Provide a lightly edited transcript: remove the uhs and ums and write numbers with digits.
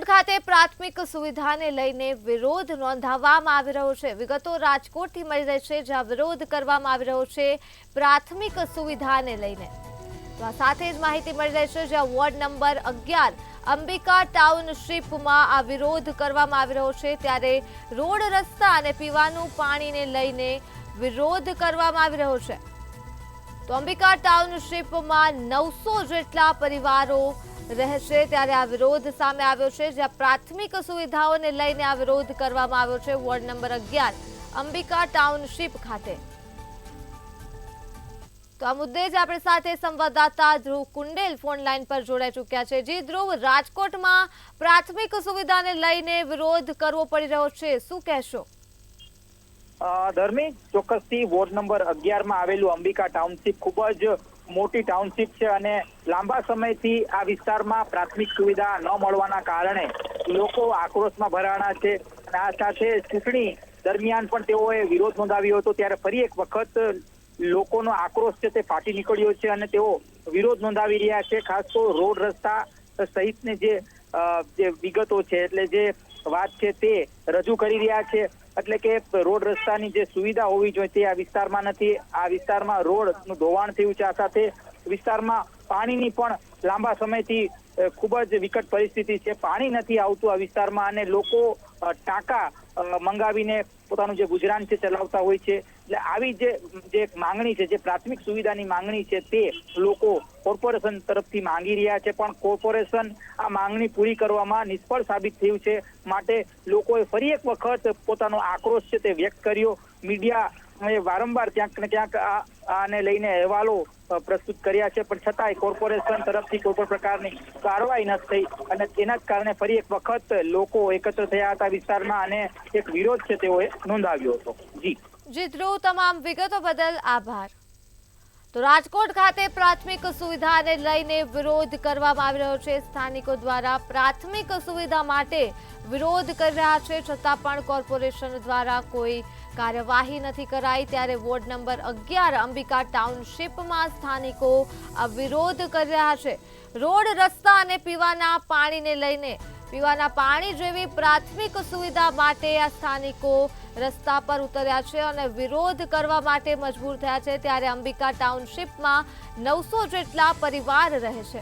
રાજકોટ ખાતે પ્રાથમિક સુવિધાને લઈને વિરોધ નોંધાવવામાં આવી રહ્યો છે। વિગતો રાજકોટથી મળી રહી છે, જ્યાં વિરોધ કરવામાં આવી રહ્યો છે પ્રાથમિક સુવિધાને લઈને। તો આ સાથે જ માહિતી મળી રહી છે, જ્યાં વોર્ડ નંબર 11 અંબિકા ટાઉનશીપમાં આ વિરોધ કરવામાં આવી રહ્યો છે, ત્યારે રોડ રસ્તા અને પીવાનું પાણીને લઈને વિરોધ કરવામાં આવી રહ્યો છે। તો અંબિકા ટાઉનશીપમાં 900 જેટલા પરિવારો રહેશે, ત્યારે આ વિરોધ સામે આવ્યો છે, જ્યાં પ્રાથમિક સુવિધાઓને લઈને આ વિરોધ કરવામાં આવ્યો છે વોર્ડ નંબર 11 અંબિકા ટાઉનશીપ ખાતે। તો આ મુદ્દે જ આપણી સાથે સંવાદદાતા ધ્રુવ કુંડેલ ફોન લાઈન પર જોડાઈ ચૂક્યા છે। જી ધ્રુવ, રાજકોટમાં પ્રાથમિક સુવિધાને લઈને વિરોધ કરવો પડી રહ્યો છે, શું કહેશો? ધર્મી, ચોક્કસથી વોર્ડ નંબર 11 માં આવેલું અંબિકા ટાઉનશીપ ખૂબ જ મોટી ટાઉનશીપ છે અને લાંબા સમયથી આ વિસ્તારમાં પ્રાથમિક સુવિધા ન મળવાના કારણે લોકો આક્રોશમાં ભરાણા છે। અને આ સાથે ચૂંટણી દરમિયાન પણ તેઓએ વિરોધ નોંધાવ્યો હતો, ત્યારે ફરી એક વખત લોકોનો આક્રોશ છે તે ફાટી નીકળ્યો છે અને તેઓ વિરોધ નોંધાવી રહ્યા છે। ખાસ તો રોડ રસ્તા સહિતની જે વિગતો છે, એટલે જે વાત છે તે રજૂ કરી રહ્યા છે। એટલે કે રોડ રસ્તાની જે સુવિધા હોવી જોઈએ તે આ વિસ્તારમાં નથી। આ વિસ્તારમાં રોડનું ધોવાણ થયું છે, આ સાથે વિસ્તારમાં પાણીની પણ લાંબા સમયથી ખૂબ જ વિકટ પરિસ્થિતિ છે। પાણી નથી આવતું આ વિસ્તારમાં અને લોકો ટાંકા મંગાવીને પોતાનું જે ગુજરાન છે ચલાવતા હોય છે। એટલે આવી જે માંગણી છે, જે પ્રાથમિક સુવિધાની માંગણી છે, તે લોકો કોર્પોરેશન તરફથી માંગી રહ્યા છે, પણ કોર્પોરેશન આ માંગણી પૂરી કરવામાં નિષ્ફળ સાબિત થયું છે। માટે લોકોએ ફરી એક વખત પોતાનો આક્રોશ છે તે વ્યક્ત કર્યો। મીડિયા વારંવાર ક્યાંક ને ક્યાંક આને લઈને અહેવાલો પ્રસ્તુત કર્યા છે, પણ છતાંય કોર્પોરેશન તરફથી કોઈ પણ પ્રકારની કાર્યવાહી ન થઈ અને તેના જ કારણે ફરી એક વખત લોકો એકત્ર થયા હતા વિસ્તારમાં અને એક વિરોધ છે તેઓએ નોંધાવ્યો હતો। જી ધ્રુવ, તમામ વિગતો બદલ આભાર। તો રાજકોટ ખાતે પ્રાથમિક સુવિધાને લઈને વિરોધ કરવામાં આવી રહ્યો છે। સ્થાનિકો દ્વારા પ્રાથમિક સુવિધા માટે વિરોધ કરી રહ્યા છે, છતાં પણ કોર્પોરેશન દ્વારા કોઈ કાર્યવાહી નથી કરાઈ। ત્યારે વોર્ડ નંબર 11 અંબિકા ટાઉનશીપમાં સ્થાનિકો આ વિરોધ કરી રહ્યા છે। રોડ રસ્તા અને પીવાના પાણીને લઈને પીવાના પાણી જેવી પ્રાથમિક સુવિધા માટે આ સ્થાનિકો રસ્તા પર ઉતર્યા છે અને વિરોધ કરવા માટે મજબૂર થયા છે। ત્યારે અંબિકા ટાઉનશીપમાં 900 જેટલા પરિવાર રહે છે।